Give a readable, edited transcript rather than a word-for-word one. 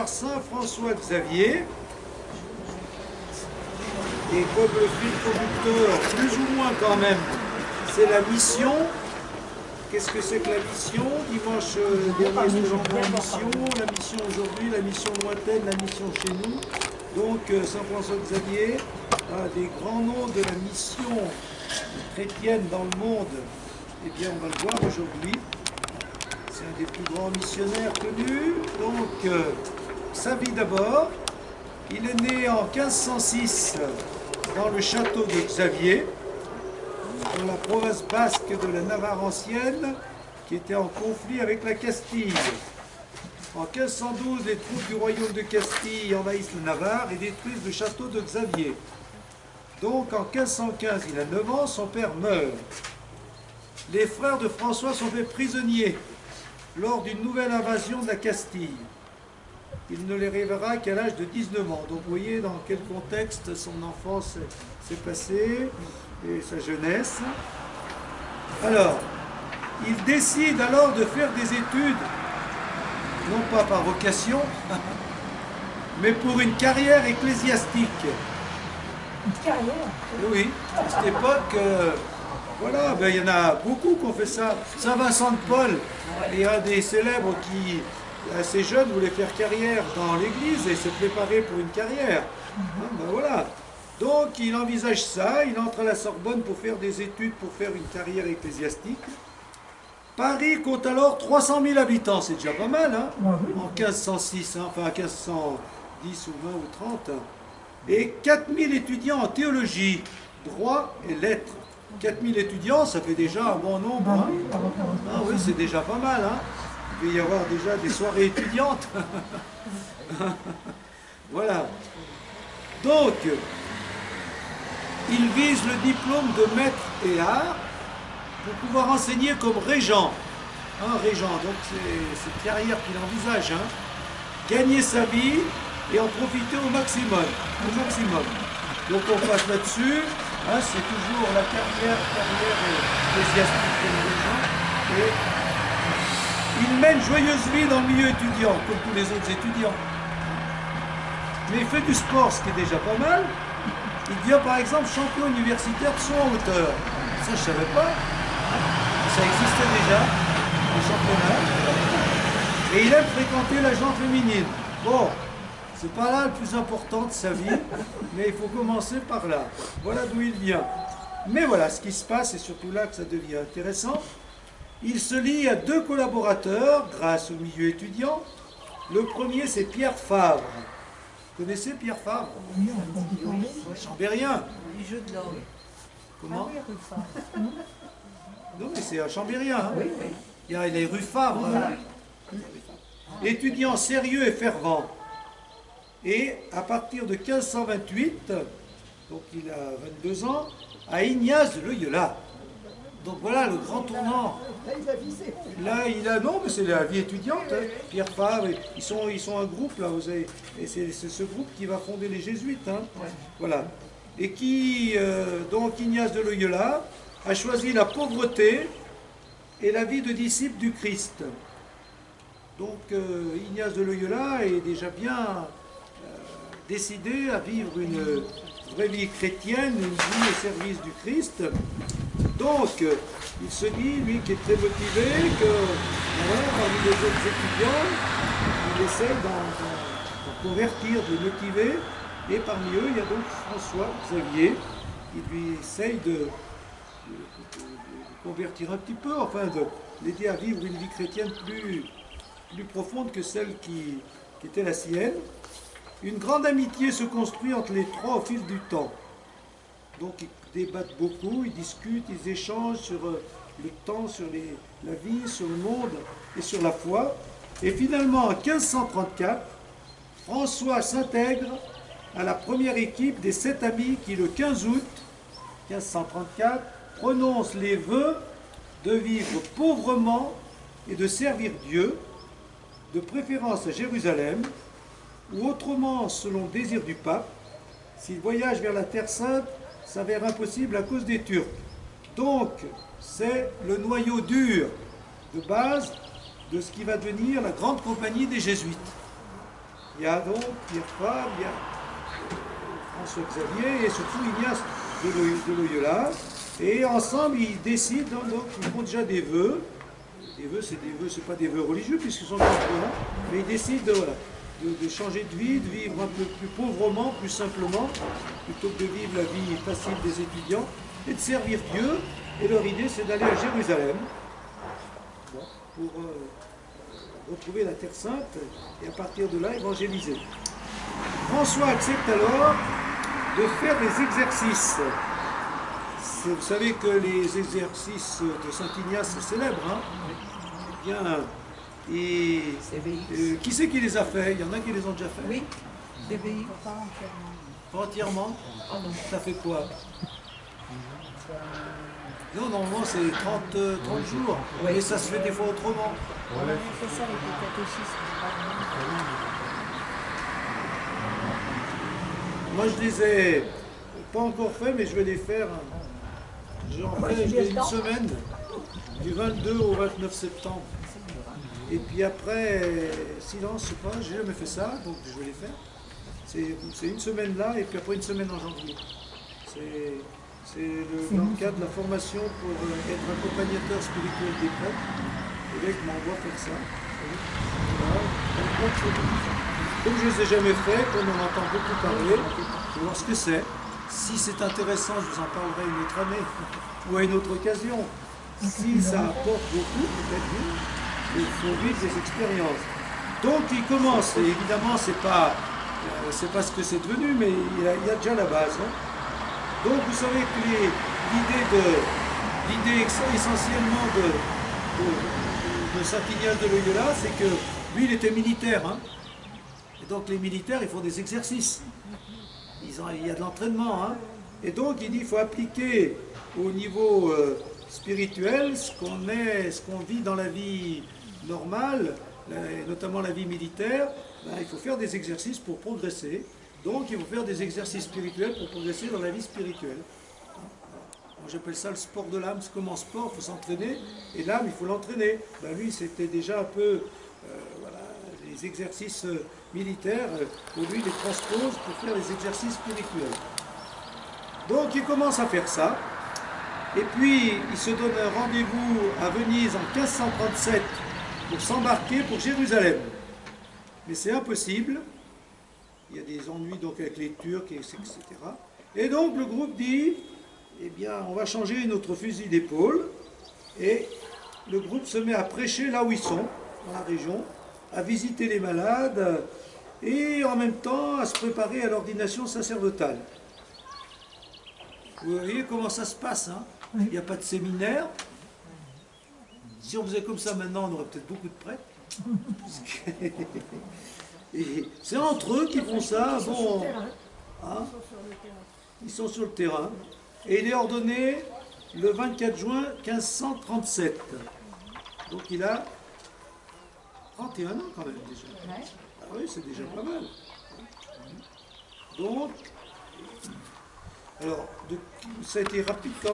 par saint François Xavier. Et comme le fil conducteur, plus ou moins quand même, c'est la mission. Qu'est-ce que c'est que la mission? Dimanche dernier, nous avons la mission. La mission aujourd'hui, la mission lointaine, la mission chez nous. Donc, saint François Xavier, un des grands noms de la mission chrétienne dans le monde, eh bien, on va le voir aujourd'hui. C'est un des plus grands missionnaires connus. Donc, sa vie d'abord. Il est né en 1506 dans le château de Xavier, dans la province basque de la Navarre ancienne, qui était en conflit avec la Castille. En 1512, les troupes du royaume de Castille envahissent le Navarre et détruisent le château de Xavier. Donc en 1515, il a 9 ans, son père meurt. Les frères de François sont faits prisonniers lors d'une nouvelle invasion de la Castille. Il ne les révélera qu'à l'âge de 19 ans. Donc vous voyez dans quel contexte son enfance s'est passée et sa jeunesse. Alors, il décide alors de faire des études, non pas par vocation, mais pour une carrière ecclésiastique. Une carrière? Oui, à cette époque, voilà, ben, il y en a beaucoup qui ont fait ça. Saint Vincent de Paul, il y a des célèbres qui, assez jeunes, voulaient faire carrière dans l'église et se préparer pour une carrière. Ben, voilà. Donc il envisage ça, il entre à la Sorbonne pour faire des études, pour faire une carrière ecclésiastique. Paris compte alors 300 000 habitants, c'est déjà pas mal, hein, en 1506, hein, enfin 1510 ou 20 ou 30. Et 4000 étudiants en théologie, droit et lettres. 4000 étudiants, ça fait déjà un bon nombre. Hein. Ah oui, c'est déjà pas mal. Hein. Il va y avoir déjà des soirées étudiantes. Voilà. Donc, il vise le diplôme de maître et art pour pouvoir enseigner comme régent. Un régent, donc c'est cette carrière qu'il envisage. Hein. Gagner sa vie et en profiter au maximum. Au maximum. Donc on passe là-dessus. Hein, c'est toujours la carrière ecclésiastique comme régent. Et il mène joyeuse vie dans le milieu étudiant, comme tous les autres étudiants. Mais il fait du sport, ce qui est déjà pas mal. Il devient par exemple champion universitaire de saut en hauteur. Ça, je ne savais pas. Ça existait déjà, les championnats. Et il aime fréquenter la gente féminine. Bon, c'est pas là le plus important de sa vie, mais il faut commencer par là. Voilà d'où il vient. Mais voilà, ce qui se passe, c'est surtout là que ça devient intéressant. Il se lie à 2 collaborateurs grâce au milieu étudiant. Le premier, c'est Pierre Fabre. Vous connaissez Pierre Fabre? Chambérien. Du jeu de l'homme. Comment? Non, mais c'est un Chambérien. Hein. Il y a les rues Fabre. Hein. Étudiant sérieux et fervent. Et à partir de 1528, donc il a 22 ans, à Ignace de Loyola. Donc voilà le grand tournant. Là, il a, non, mais c'est la vie étudiante. Hein. Pierre Fabre, ils sont un groupe là, vous avez, et c'est ce groupe qui va fonder les Jésuites. Hein. Voilà. Et qui, donc Ignace de Loyola, a choisi la pauvreté et la vie de disciple du Christ. Donc Ignace de Loyola est déjà bien décidé à vivre une vraie vie chrétienne, une vie au service du Christ. Donc, il se dit, lui qui est très motivé, que voilà, parmi les autres étudiants, il essaie d'en convertir, de les motiver. Et parmi eux, il y a donc François Xavier, qui lui essaye de convertir un petit peu, enfin de l'aider à vivre une vie chrétienne plus profonde que celle qui était la sienne. Une grande amitié se construit entre les trois au fil du temps. Donc ils débattent beaucoup, ils discutent, ils échangent sur le temps, sur la vie, sur le monde et sur la foi. Et finalement, en 1534, François s'intègre à la première équipe des 7 amis qui, le 15 août 1534, prononcent les vœux de vivre pauvrement et de servir Dieu, de préférence à Jérusalem, ou autrement, selon le désir du pape, si le voyage vers la Terre Sainte s'avère impossible à cause des Turcs. Donc, c'est le noyau dur de base de ce qui va devenir la grande compagnie des Jésuites. Il y a donc Pierre Fabre, il y a François Xavier et surtout Ignace de Loyola. Et ensemble, ils décident, donc ils font déjà des vœux. Des vœux, c'est pas des vœux religieux puisqu'ils sont croyants, mais ils décident voilà, de changer de vie, de vivre un peu plus pauvrement, plus simplement, plutôt que de vivre la vie facile des étudiants, et de servir Dieu. Et leur idée, c'est d'aller à Jérusalem pour retrouver la Terre Sainte et à partir de là, évangéliser. François accepte alors de faire des exercices. Vous savez que les exercices de Saint-Ignace sont célèbres. Hein? Bien, et qui c'est qui les a fait? Il y en a qui les ont déjà fait? Oui, DBI. Pas entièrement? Ça fait quoi? Non, normalement c'est 30 jours, Oui. et ça se fait des fois autrement. On avait fait ça avec le catéchisme. Moi je les ai pas encore fait, mais je vais les faire. J'en fais une semaine, du 22 au 29 septembre. Et puis après, silence, je sais pas, j'ai jamais fait ça, donc je vais les faire. C'est une semaine là, et puis après une semaine en janvier. C'est dans le cadre de la formation pour être accompagnateur spirituel des prêtres. L'évêque m'envoie faire ça. Voilà. Comme je ne les ai jamais fait, comme on entend beaucoup parler, je vais voir ce que c'est. Si c'est intéressant, je vous en parlerai une autre année ou à une autre occasion. Si ça apporte beaucoup, peut-être bien, il faut vivre des expériences. Donc il commence, et évidemment c'est pas ce que c'est devenu, mais il y a déjà la base. Hein. Donc vous savez que l'idée essentiellement de Saint-Ignace de Loyola, c'est que lui il était militaire. Hein. Et donc les militaires ils font des exercices. Il y a de l'entraînement. Hein. Et donc il dit qu'il faut appliquer au niveau spirituel ce qu'on vit dans la vie normale, notamment la vie militaire. Ben, il faut faire des exercices pour progresser. Donc il faut faire des exercices spirituels pour progresser dans la vie spirituelle. Moi j'appelle ça le sport de l'âme. C'est comme en sport, il faut s'entraîner. Et l'âme, il faut l'entraîner. Ben, lui c'était déjà un peu voilà, les exercices militaires. Pour lui, il les transpose pour faire les exercices spirituels. Donc il commence à faire ça. Et puis il se donne un rendez-vous à Venise en 1537 pour s'embarquer pour Jérusalem. Mais c'est impossible. Il y a des ennuis donc avec les Turcs, etc. Et donc le groupe dit, eh bien on va changer notre fusil d'épaule. Et le groupe se met à prêcher là où ils sont, dans la région, à visiter les malades et en même temps à se préparer à l'ordination sacerdotale. Vous voyez comment ça se passe, hein? Il n'y a pas de séminaire. Si on faisait comme ça maintenant, on aurait peut-être beaucoup de prêtres. C'est entre eux qui font ça. Bon, hein? Ils sont sur le terrain. Et il est ordonné le 24 juin 1537. Donc il a 31 ans quand même déjà. Ah oui, c'est déjà pas mal. Donc, alors, ça a été rapide quand même.